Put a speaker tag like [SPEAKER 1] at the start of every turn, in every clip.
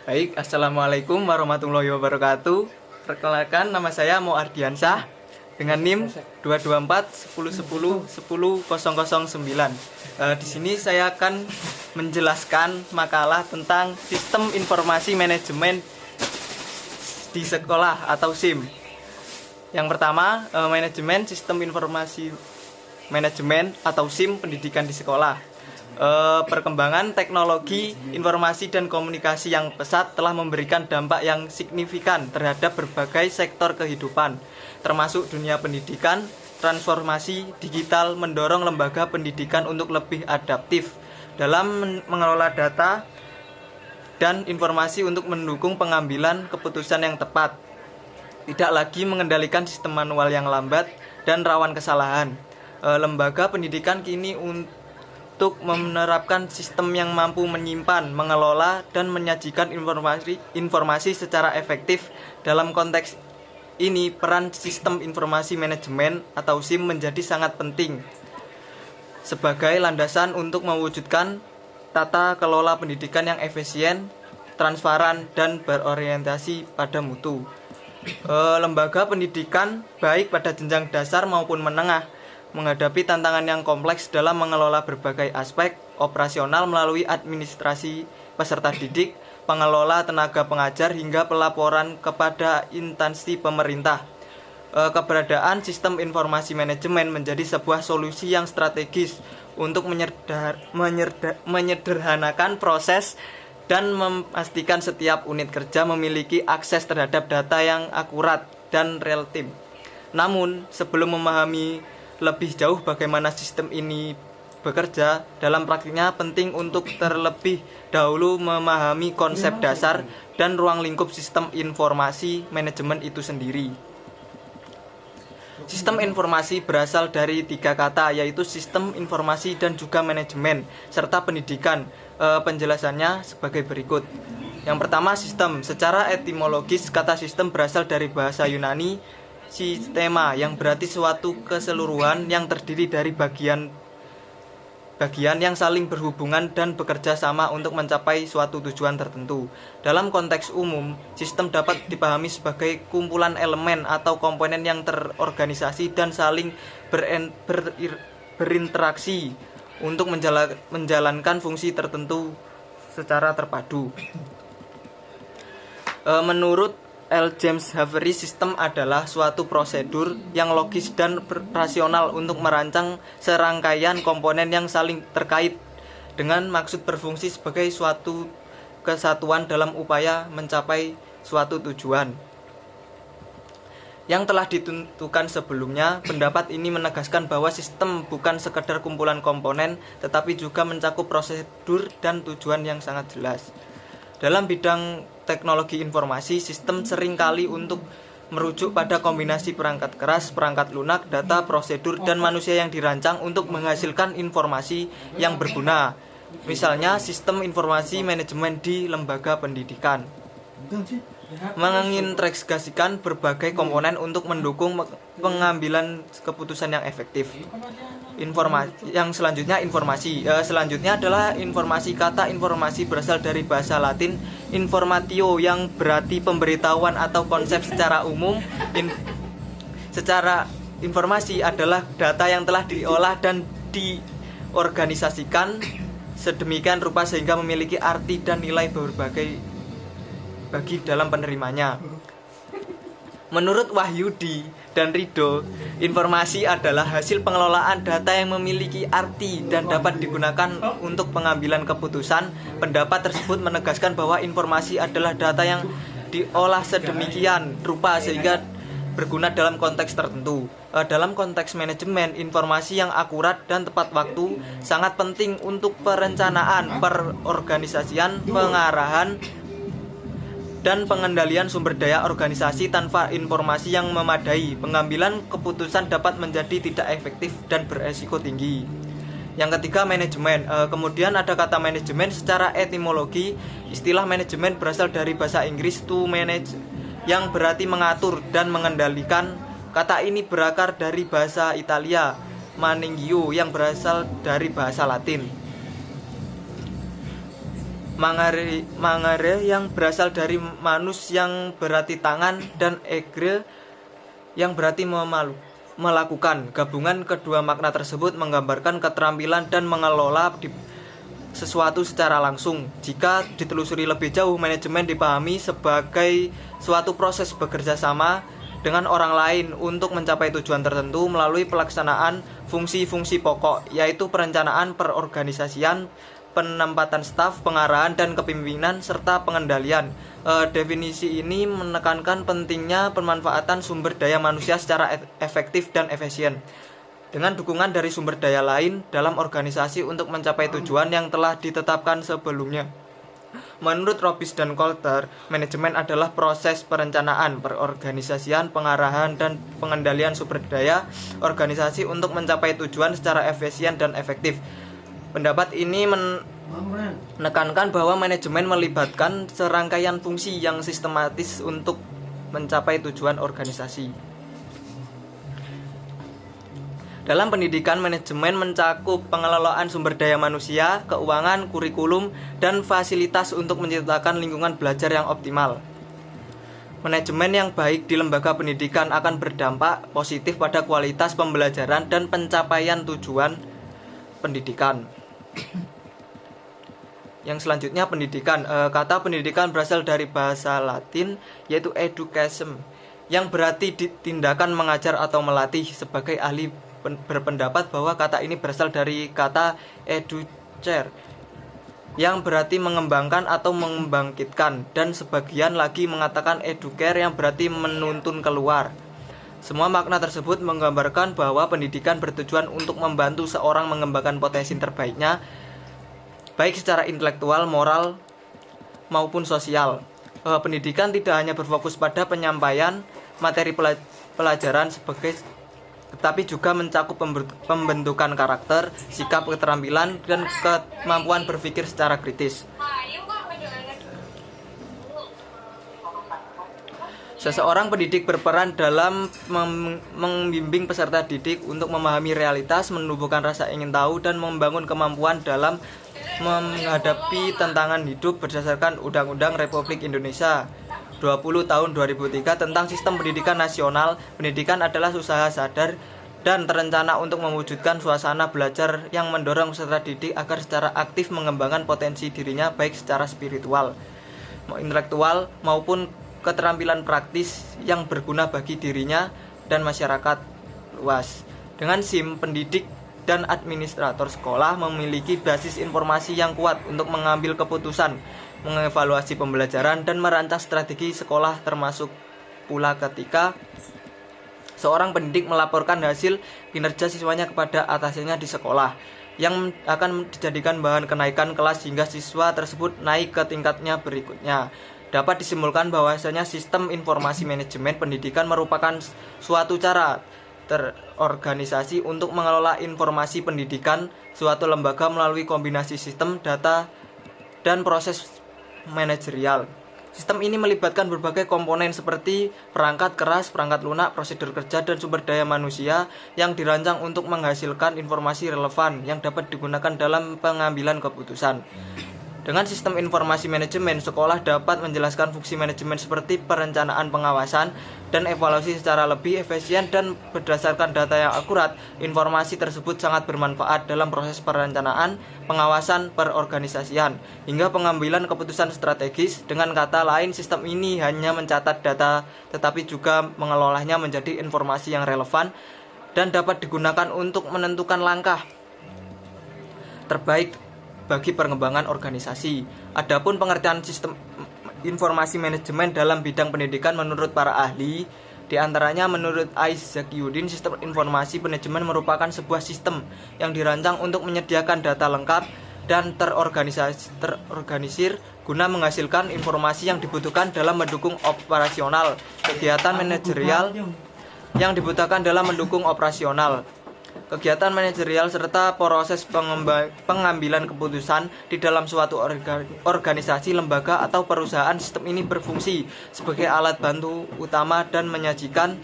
[SPEAKER 1] Baik, Assalamualaikum warahmatullahi wabarakatuh. Perkenalkan, nama saya Mo Ardiansyah dengan NIM 224 1010 1009. Di sini saya akan menjelaskan makalah tentang sistem informasi manajemen di sekolah atau SIM. Yang pertama, manajemen sistem informasi manajemen atau SIM pendidikan di sekolah. Perkembangan teknologi informasi dan komunikasi yang pesat telah memberikan dampak yang signifikan terhadap berbagai sektor kehidupan, termasuk dunia pendidikan. Transformasi digital mendorong lembaga pendidikan untuk lebih adaptif dalam mengelola data dan informasi untuk mendukung pengambilan keputusan yang tepat, tidak lagi mengendalikan sistem manual yang lambat dan rawan kesalahan. Lembaga pendidikan kini untuk menerapkan sistem yang mampu menyimpan, mengelola, dan menyajikan informasi secara efektif. Dalam konteks ini, peran sistem informasi manajemen atau SIM menjadi sangat penting sebagai landasan untuk mewujudkan tata kelola pendidikan yang efisien, transparan, dan berorientasi pada mutu. Lembaga pendidikan baik pada jenjang dasar maupun menengah menghadapi tantangan yang kompleks dalam mengelola berbagai aspek operasional melalui administrasi peserta didik, pengelola tenaga pengajar, hingga pelaporan kepada instansi pemerintah. Keberadaan sistem informasi manajemen menjadi sebuah solusi yang strategis untuk menyederhanakan proses dan memastikan setiap unit kerja memiliki akses terhadap data yang akurat dan real time. Namun, sebelum memahami lebih jauh bagaimana sistem ini bekerja, dalam praktiknya penting untuk terlebih dahulu memahami konsep dasar dan ruang lingkup sistem informasi manajemen itu sendiri. Sistem informasi berasal dari 3 kata, yaitu sistem informasi dan juga manajemen serta pendidikan. Penjelasannya sebagai berikut. Yang pertama, sistem. Secara etimologis, kata sistem berasal dari bahasa Yunani sistema, yang berarti suatu keseluruhan yang terdiri dari bagian yang saling berhubungan dan bekerja sama untuk mencapai suatu tujuan tertentu. Dalam konteks umum, sistem dapat dipahami sebagai kumpulan elemen atau komponen yang terorganisasi dan saling berinteraksi untuk menjalankan fungsi tertentu secara terpadu. Menurut L. James Avery, sistem adalah suatu prosedur yang logis dan rasional untuk merancang serangkaian komponen yang saling terkait dengan maksud berfungsi sebagai suatu kesatuan dalam upaya mencapai suatu tujuan. Yang telah ditentukan sebelumnya, pendapat ini menegaskan bahwa sistem bukan sekedar kumpulan komponen, tetapi juga mencakup prosedur dan tujuan yang sangat jelas. Dalam bidang teknologi informasi, sistem seringkali untuk merujuk pada kombinasi perangkat keras, perangkat lunak, data, prosedur, dan manusia yang dirancang untuk menghasilkan informasi yang berguna. Misalnya, sistem informasi manajemen di lembaga pendidikan mengintegrasikan berbagai komponen untuk mendukung pengambilan keputusan yang efektif. Selanjutnya adalah informasi. Kata informasi berasal dari bahasa Latin informatio, yang berarti pemberitahuan atau konsep secara umum. Secara informasi adalah data yang telah diolah dan diorganisasikan sedemikian rupa sehingga memiliki arti dan nilai berbagai bagi dalam penerimanya. Menurut Wahyudi dan Ridho, informasi adalah hasil pengelolaan data yang memiliki arti dan dapat digunakan untuk pengambilan keputusan. Pendapat tersebut menegaskan bahwa informasi adalah data yang diolah sedemikian rupa sehingga berguna dalam konteks tertentu. Dalam konteks manajemen, informasi yang akurat dan tepat waktu sangat penting untuk perencanaan, perorganisasian, pengarahan, dan pengendalian sumber daya organisasi. Tanpa informasi yang memadai, pengambilan keputusan dapat menjadi tidak efektif dan beresiko tinggi. Yang ketiga, manajemen. Kemudian ada kata manajemen. Secara etimologi, istilah manajemen berasal dari bahasa Inggris to manage, yang berarti mengatur dan mengendalikan. Kata ini berakar dari bahasa Italia managio, yang berasal dari bahasa Latin. Mangare yang berasal dari manus yang berarti tangan dan egre yang berarti melakukan. Gabungan kedua makna tersebut menggambarkan keterampilan dan mengelola sesuatu secara langsung. Jika ditelusuri lebih jauh, manajemen dipahami sebagai suatu proses bekerja sama dengan orang lain untuk mencapai tujuan tertentu melalui pelaksanaan fungsi-fungsi pokok, yaitu perencanaan, perorganisasian, penempatan staf, pengarahan dan kepemimpinan, serta pengendalian. Definisi ini menekankan pentingnya pemanfaatan sumber daya manusia secara efektif dan efisien, dengan dukungan dari sumber daya lain dalam organisasi untuk mencapai tujuan yang telah ditetapkan sebelumnya. Menurut Robis dan Coulter, manajemen adalah proses perencanaan, perorganisasian, pengarahan, dan pengendalian sumber daya organisasi untuk mencapai tujuan secara efisien dan efektif. Pendapat ini menekankan bahwa manajemen melibatkan serangkaian fungsi yang sistematis untuk mencapai tujuan organisasi. Dalam pendidikan, manajemen mencakup pengelolaan sumber daya manusia, keuangan, kurikulum, dan fasilitas untuk menciptakan lingkungan belajar yang optimal. Manajemen yang baik di lembaga pendidikan akan berdampak positif pada kualitas pembelajaran dan pencapaian tujuan pendidikan. Yang selanjutnya pendidikan. Kata pendidikan berasal dari bahasa Latin yaitu education, yang berarti tindakan mengajar atau melatih. Sebagai ahli berpendapat bahwa kata ini berasal dari kata educere, yang berarti mengembangkan atau membangkitkan, dan sebagian lagi mengatakan educare yang berarti menuntun keluar. Semua makna tersebut menggambarkan bahwa pendidikan bertujuan untuk membantu seorang mengembangkan potensi terbaiknya, baik secara intelektual, moral, maupun sosial. Pendidikan tidak hanya berfokus pada penyampaian materi pelajaran tetapi juga mencakup pembentukan karakter, sikap, keterampilan, dan kemampuan berpikir secara kritis. Seseorang pendidik berperan dalam membimbing peserta didik untuk memahami realitas, menumbuhkan rasa ingin tahu, dan membangun kemampuan dalam menghadapi tantangan hidup berdasarkan Undang-Undang Republik Indonesia 20 tahun 2003 tentang Sistem Pendidikan Nasional. Pendidikan adalah usaha sadar dan terencana untuk mewujudkan suasana belajar yang mendorong peserta didik agar secara aktif mengembangkan potensi dirinya baik secara spiritual, intelektual, maupun keterampilan praktis yang berguna bagi dirinya dan masyarakat luas. Dengan SIM, pendidik dan administrator sekolah memiliki basis informasi yang kuat untuk mengambil keputusan, mengevaluasi pembelajaran, dan merancang strategi sekolah, termasuk pula ketika seorang pendidik melaporkan hasil kinerja siswanya kepada atasannya di sekolah, yang akan dijadikan bahan kenaikan kelas hingga siswa tersebut naik ke tingkatnya berikutnya. Dapat disimpulkan bahwasanya sistem informasi manajemen pendidikan merupakan suatu cara terorganisasi untuk mengelola informasi pendidikan suatu lembaga melalui kombinasi sistem, data, dan proses manajerial. Sistem ini melibatkan berbagai komponen seperti perangkat keras, perangkat lunak, prosedur kerja, dan sumber daya manusia yang dirancang untuk menghasilkan informasi relevan yang dapat digunakan dalam pengambilan keputusan. Dengan sistem informasi manajemen, sekolah dapat menjelaskan fungsi manajemen seperti perencanaan, pengawasan, dan evaluasi secara lebih efisien, dan berdasarkan data yang akurat, informasi tersebut sangat bermanfaat dalam proses perencanaan, pengawasan, perorganisasian, hingga pengambilan keputusan strategis. Dengan kata lain, sistem ini hanya mencatat data, tetapi juga mengelolanya menjadi informasi yang relevan dan dapat digunakan untuk menentukan langkah terbaik bagi pengembangan organisasi. Adapun pengertian sistem informasi manajemen dalam bidang pendidikan menurut para ahli, di antaranya menurut Isaac Yudin, sistem informasi manajemen merupakan sebuah sistem yang dirancang untuk menyediakan data lengkap dan terorganisir guna menghasilkan informasi yang dibutuhkan dalam mendukung operasional kegiatan manajerial yang dibutuhkan dalam mendukung operasional kegiatan manajerial serta proses pengambilan keputusan di dalam suatu organisasi, lembaga, atau perusahaan. Sistem ini berfungsi sebagai alat bantu utama dan menyajikan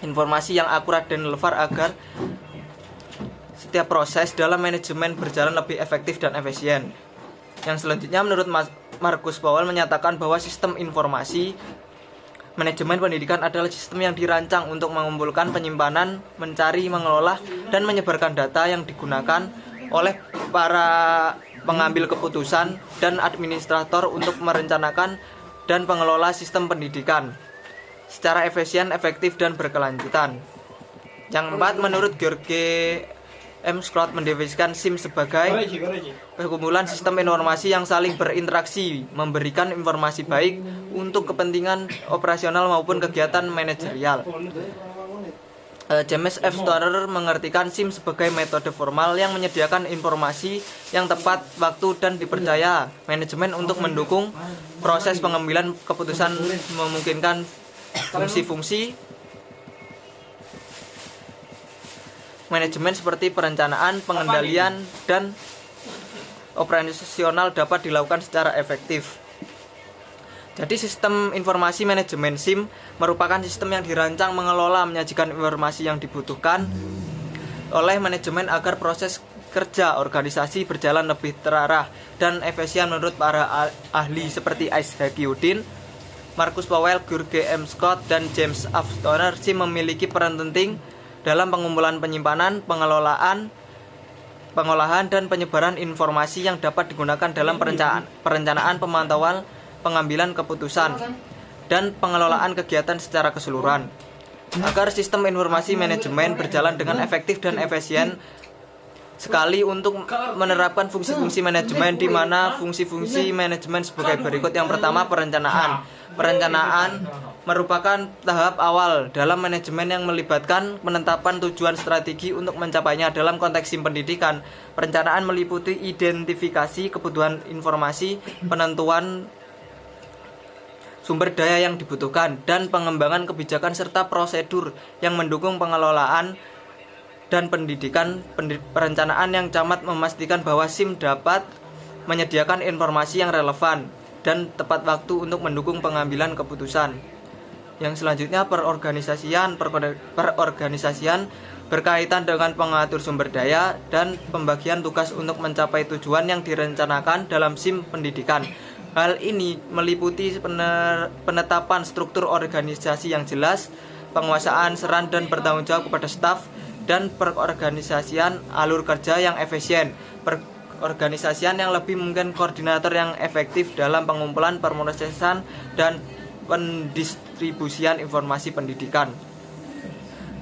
[SPEAKER 1] informasi yang akurat dan relevan agar setiap proses dalam manajemen berjalan lebih efektif dan efisien. Yang selanjutnya, menurut Markus Powell menyatakan bahwa sistem informasi manajemen pendidikan adalah sistem yang dirancang untuk mengumpulkan, penyimpanan, mencari, mengelola, dan menyebarkan data yang digunakan oleh para pengambil keputusan dan administrator untuk merencanakan dan mengelola sistem pendidikan secara efisien, efektif, dan berkelanjutan. Yang keempat, menurut George M. Scott mendefinisikan SIM sebagai perkumpulan sistem informasi yang saling berinteraksi, memberikan informasi baik untuk kepentingan operasional maupun kegiatan manajerial. James F. Storer mengartikan SIM sebagai metode formal yang menyediakan informasi yang tepat waktu dan dipercaya manajemen untuk mendukung proses pengambilan keputusan, memungkinkan fungsi-fungsi manajemen seperti perencanaan, pengendalian, dan operasional dapat dilakukan secara efektif. Jadi sistem informasi manajemen SIM merupakan sistem yang dirancang, mengelola, menyajikan informasi yang dibutuhkan oleh manajemen agar proses kerja organisasi berjalan lebih terarah dan efisien. Menurut para ahli seperti Isaac Yudin, Markus Powell, George M. Scott, dan James F. Stoner, SIM memiliki peran penting dalam pengumpulan, penyimpanan, pengolahan, dan penyebaran informasi yang dapat digunakan dalam perencanaan, pemantauan, pengambilan keputusan, dan pengelolaan kegiatan secara keseluruhan. Agar sistem informasi manajemen berjalan dengan efektif dan efisien, sekali untuk menerapkan fungsi-fungsi manajemen, di mana fungsi-fungsi manajemen sebagai berikut. Yang pertama, perencanaan. Perencanaan merupakan tahap awal dalam manajemen yang melibatkan penetapan tujuan strategi untuk mencapainya. Dalam konteks SIM pendidikan, perencanaan meliputi identifikasi kebutuhan informasi, penentuan sumber daya yang dibutuhkan, dan pengembangan kebijakan serta prosedur yang mendukung pengelolaan dan pendidikan. Perencanaan yang cermat memastikan bahwa SIM dapat menyediakan informasi yang relevan dan tepat waktu untuk mendukung pengambilan keputusan. Yang selanjutnya, perorganisasian berkaitan dengan pengatur sumber daya dan pembagian tugas untuk mencapai tujuan yang direncanakan dalam SIM pendidikan. Hal ini meliputi penetapan struktur organisasi yang jelas, penguasaan peran dan bertanggung jawab kepada staf, dan perorganisasian alur kerja yang efisien, perorganisasian yang lebih mungkin koordinator yang efektif dalam pengumpulan, pemrosesan, dan pendistribusian informasi pendidikan.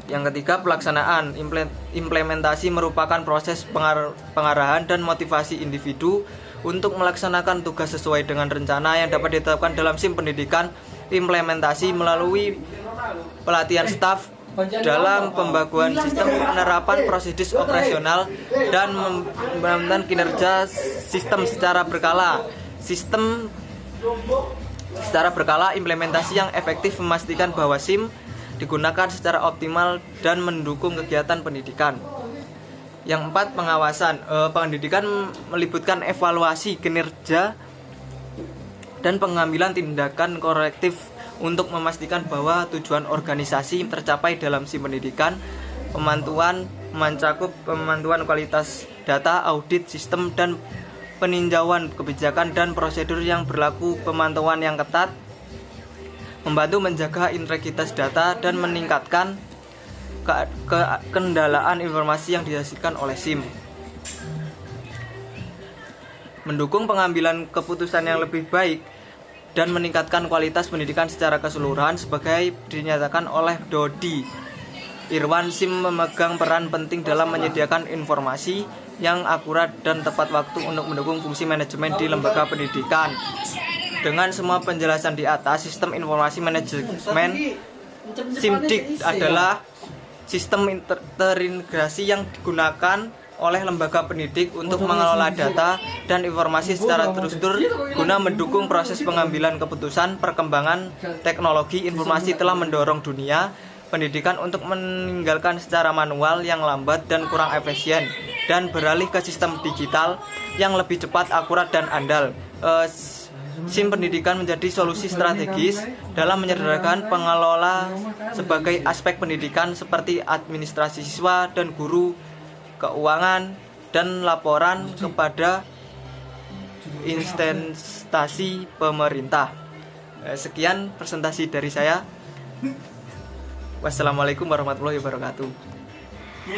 [SPEAKER 1] Yang ketiga, pelaksanaan. Implementasi merupakan proses pengarahan dan motivasi individu untuk melaksanakan tugas sesuai dengan rencana yang dapat ditetapkan dalam SIM pendidikan. Implementasi melalui pelatihan staf dalam pembagian sistem, penerapan prosedur operasional, dan membangun kinerja sistem secara berkala. Implementasi yang efektif memastikan bahwa SIM digunakan secara optimal dan mendukung kegiatan pendidikan. Yang empat, pengawasan. Pendidikan melibatkan evaluasi kinerja dan pengambilan tindakan korektif untuk memastikan bahwa tujuan organisasi tercapai dalam SIM pendidikan. Pemantauan mencakup pemantauan kualitas data, audit sistem, dan peninjauan kebijakan dan prosedur yang berlaku. Pemantauan yang ketat membantu menjaga integritas data dan meningkatkan kekendalaan informasi yang dihasilkan oleh SIM. Mendukung pengambilan keputusan yang lebih baik dan meningkatkan kualitas pendidikan secara keseluruhan. Sebagai dinyatakan oleh Dodi Irwan, SIM memegang peran penting dalam menyediakan informasi yang akurat dan tepat waktu untuk mendukung fungsi manajemen di lembaga pendidikan. Dengan semua penjelasan di atas, sistem informasi manajemen SIMDIK adalah sistem terintegrasi yang digunakan oleh lembaga pendidik untuk mengelola data dan informasi secara terstruktur guna mendukung proses pengambilan keputusan. Perkembangan teknologi informasi telah mendorong dunia pendidikan untuk meninggalkan secara manual yang lambat dan kurang efisien dan beralih ke sistem digital yang lebih cepat, akurat, dan andal. SIM pendidikan menjadi solusi strategis dalam menyederhanakan pengelola sebagai aspek pendidikan seperti administrasi siswa dan guru, keuangan, dan laporan kepada instansi pemerintah. Sekian presentasi dari saya. Wassalamualaikum warahmatullahi wabarakatuh.